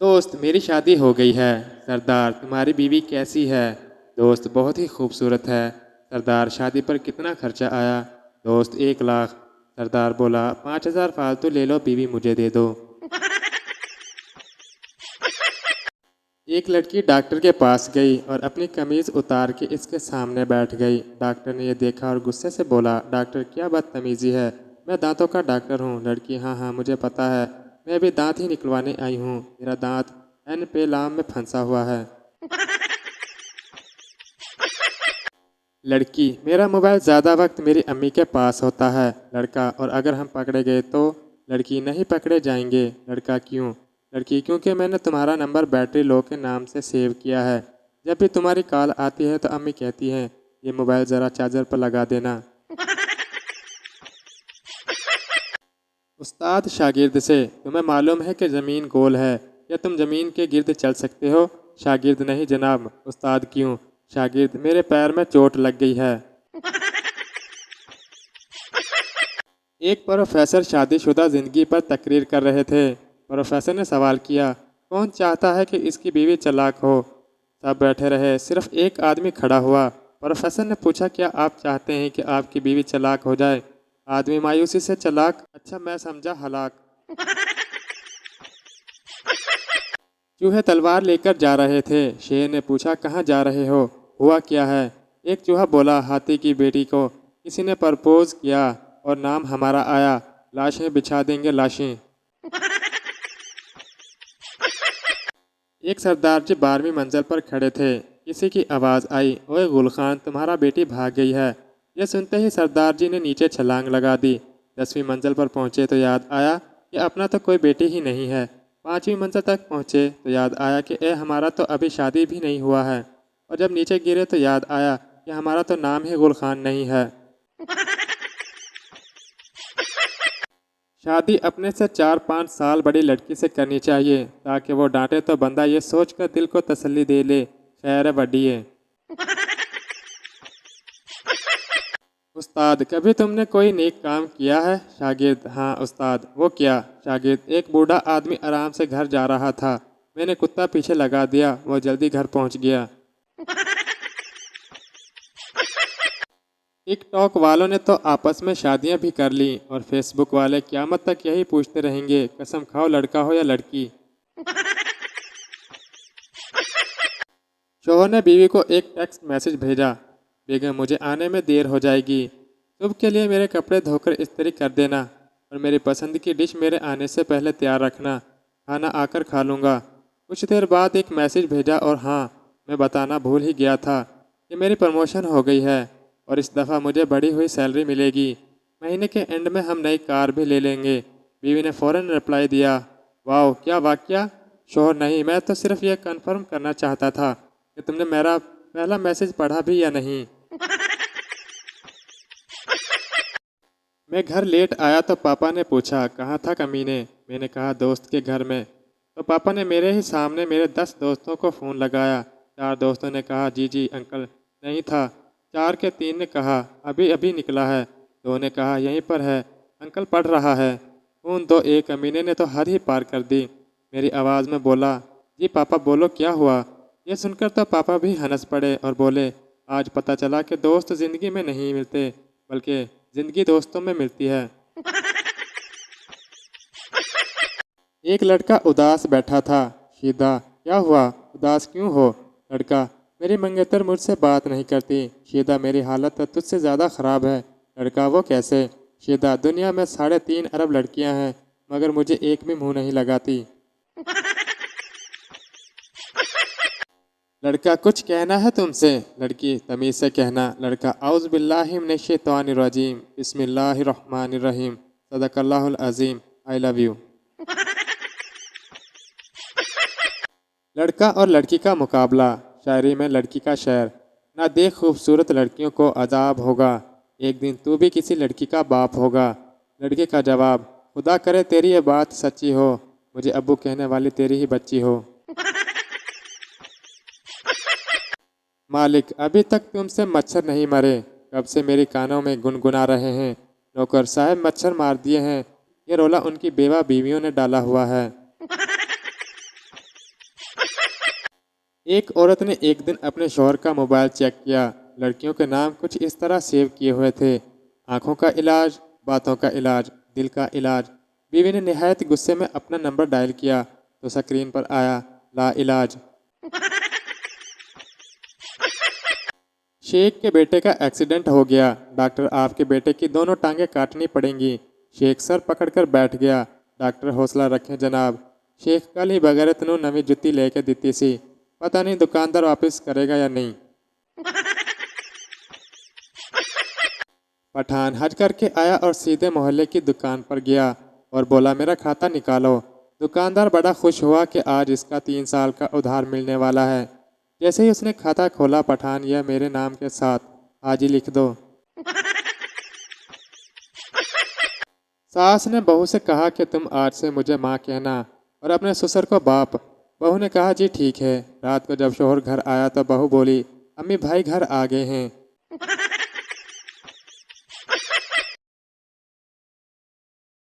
दोस्त, मेरी शादी हो गई है। सरदार, तुम्हारी बीवी कैसी है? दोस्त, बहुत ही खूबसूरत है। सरदार, शादी पर कितना खर्चा आया? दोस्त, 1 लाख। सरदार बोला, 5,000 फालतू ले लो, बीवी मुझे दे दो। एक लड़की डॉक्टर के पास गई और अपनी कमीज उतार के इसके सामने बैठ गई। डॉक्टर ने यह देखा और गुस्से से बोला, डॉक्टर क्या बदतमीजी है, मैं दांतों का डॉक्टर हूँ। लड़की, हाँ हाँ मुझे पता है, मैं भी दांत ही निकलवाने आई हूँ, मेरा दांत एन पे लाम में फंसा हुआ है। लड़की, मेरा मोबाइल ज़्यादा वक्त मेरी अम्मी के पास होता है। लड़का, और अगर हम पकड़े गए तो? लड़की, नहीं पकड़े जाएंगे। लड़का, क्यों? लड़की, क्योंकि मैंने तुम्हारा नंबर बैटरी लो के नाम से सेव किया है। जब भी तुम्हारी कॉल आती है तो अम्मी कहती हैं, ये मोबाइल ज़रा चार्जर पर लगा देना। उस्ताद शागिर्द से, तुम्हें मालूम है कि ज़मीन गोल है, क्या तुम ज़मीन के गिर्द चल सकते हो? शागिर्द, नहीं जनाब। उस्ताद, क्यों? शागिर्द, मेरे पैर में चोट लग गई है। एक प्रोफेसर शादीशुदा जिंदगी पर तकरीर कर रहे थे। प्रोफेसर ने सवाल किया, कौन चाहता है कि इसकी बीवी चालाक हो? सब बैठे रहे, सिर्फ एक आदमी खड़ा हुआ। प्रोफेसर ने पूछा, क्या आप चाहते हैं कि आपकी बीवी चालाक हो जाए? आदमी मायूसी से, चालाक? अच्छा, मैं समझा हलाक। चूहे तलवार लेकर जा रहे थे। शेर ने पूछा, कहाँ जा रहे हो? हुआ क्या है? एक चूहा बोला, हाथी की बेटी को किसी ने प्रपोज किया और नाम हमारा आया, लाशें बिछा देंगे लाशें। एक सरदार जी 12वीं मंजिल पर खड़े थे। किसी की आवाज़ आई, ओए गुलखान, तुम्हारा बेटी भाग गई है। यह सुनते ही सरदार जी ने नीचे छलांग लगा दी। 10वीं मंजिल पर पहुंचे तो याद आया कि अपना तो कोई बेटी ही नहीं है। 5वीं मंजिल तक पहुंचे तो याद आया कि हमारा तो अभी शादी भी नहीं हुआ है। और जब नीचे गिरे तो याद आया कि हमारा तो नाम ही गुलखान नहीं है। शादी अपने से 4-5 साल बड़ी लड़की से करनी चाहिए, ताकि वो डांटे तो बंदा ये सोचकर दिल को तसल्ली दे ले, खैर बड़ी है। उस्ताद, कभी तुमने कोई नेक काम किया है? शागिर्द, हाँ उस्ताद। वो क्या? शागिर्द, एक बूढ़ा आदमी आराम से घर जा रहा था, मैंने कुत्ता पीछे लगा दिया, वो जल्दी घर पहुंच गया। टिकटॉक वालों ने तो आपस में शादियां भी कर ली, और फेसबुक वाले क़यामत तक यही पूछते रहेंगे, कसम खाओ लड़का हो या लड़की। शोहर ने बीवी को एक टेक्स्ट मैसेज भेजा, बेगम मुझे आने में देर हो जाएगी, सुबह के लिए मेरे कपड़े धोकर इस्त्री कर देना और मेरी पसंद की डिश मेरे आने से पहले तैयार रखना, खाना आकर खा लूँगा। कुछ देर बाद एक मैसेज भेजा, और हाँ, मैं बताना भूल ही गया था कि मेरी प्रमोशन हो गई है और इस दफ़ा मुझे बढ़ी हुई सैलरी मिलेगी। महीने के एंड में हम नई कार भी ले लेंगे। बीवी ने फ़ौरन रिप्लाई दिया, वाह क्या वाकया। शोहर, नहीं, मैं तो सिर्फ यह कंफर्म करना चाहता था कि तुमने मेरा पहला मैसेज पढ़ा भी या नहीं। मैं घर लेट आया तो पापा ने पूछा, कहाँ था कमीने? मैंने कहा, दोस्त के घर में। तो पापा ने मेरे ही सामने मेरे 10 दोस्तों को फ़ोन लगाया। 4 दोस्तों ने कहा, जी जी अंकल नहीं था। 4 के 3 ने कहा, अभी अभी निकला है। 2 ने कहा, यहीं पर है अंकल, पढ़ रहा है। उन 2 एक कमीने ने तो हद ही पार कर दी। मेरी आवाज़ में बोला, जी पापा बोलो क्या हुआ? यह सुनकर तो पापा भी हंस पड़े और बोले, आज पता चला कि दोस्त ज़िंदगी में नहीं मिलते, बल्कि ज़िंदगी दोस्तों में मिलती है। एक लड़का उदास बैठा था। शीदा, क्या हुआ, उदास क्यों हो? लड़का, मेरी मंगेतर मुझसे बात नहीं करती। शीदा, मेरी हालत तो तुझसे ज़्यादा ख़राब है। लड़का, वो कैसे? शीदा, दुनिया में 3.5 अरब लड़कियां हैं, मगर मुझे एक भी मुंह नहीं लगाती। लड़का, कुछ कहना है तुमसे? लड़की, तमीज़ से कहना। लड़का, औज़ु बिल्लाहि मिनश शैतानिर रजीम, बिस्मिल्लाहिर रहमानिर रहीम, सदकल्लाहुल अज़ीम, आई लव यू। लड़का और लड़की का मुकाबला। शायरी में लड़की का शेर, ना देख खूबसूरत लड़कियों को अजाब होगा, एक दिन तू भी किसी लड़की का बाप होगा। लड़के का जवाब, खुदा करे तेरी ये बात सच्ची हो, मुझे अब्बू कहने वाली तेरी ही बच्ची हो। मालिक, अभी तक तुमसे मच्छर नहीं मरे, कब से मेरे कानों में गुनगुना रहे हैं। नौकर साहब, मच्छर मार दिए हैं, ये रोला उनकी बेवा बीवियों ने डाला हुआ है। एक औरत ने एक दिन अपने शौहर का मोबाइल चेक किया। लड़कियों के नाम कुछ इस तरह सेव किए हुए थे: आंखों का इलाज, बातों का इलाज, दिल का इलाज। बीवी ने निहायत गुस्से में अपना नंबर डायल किया तो स्क्रीन पर आया: ला इलाज। शेख के बेटे का एक्सीडेंट हो गया। डॉक्टर, आपके बेटे की दोनों टांगें काटनी पड़ेंगी। शेख सर पकड़कर बैठ गया। डॉक्टर, हौसला रखें जनाब। शेख कल ही बगैरत नू नवी जुत्ती लेके दी सी। पता नहीं दुकानदार वापस करेगा या नहीं। पठान हज करके आया और सीधे मोहल्ले की दुकान पर गया और बोला, मेरा खाता निकालो। दुकानदार बड़ा खुश हुआ कि आज इसका 3 साल का उधार मिलने वाला है। जैसे ही उसने खाता खोला, पठान, यह मेरे नाम के साथ आज ही लिख दो। सास ने बहू से कहा कि तुम आज से मुझे माँ कहना और अपने ससुर को बाप। बहू ने कहा, जी ठीक है। रात को जब शोहर घर आया तो बहू बोली, अम्मी भाई घर आ गए हैं।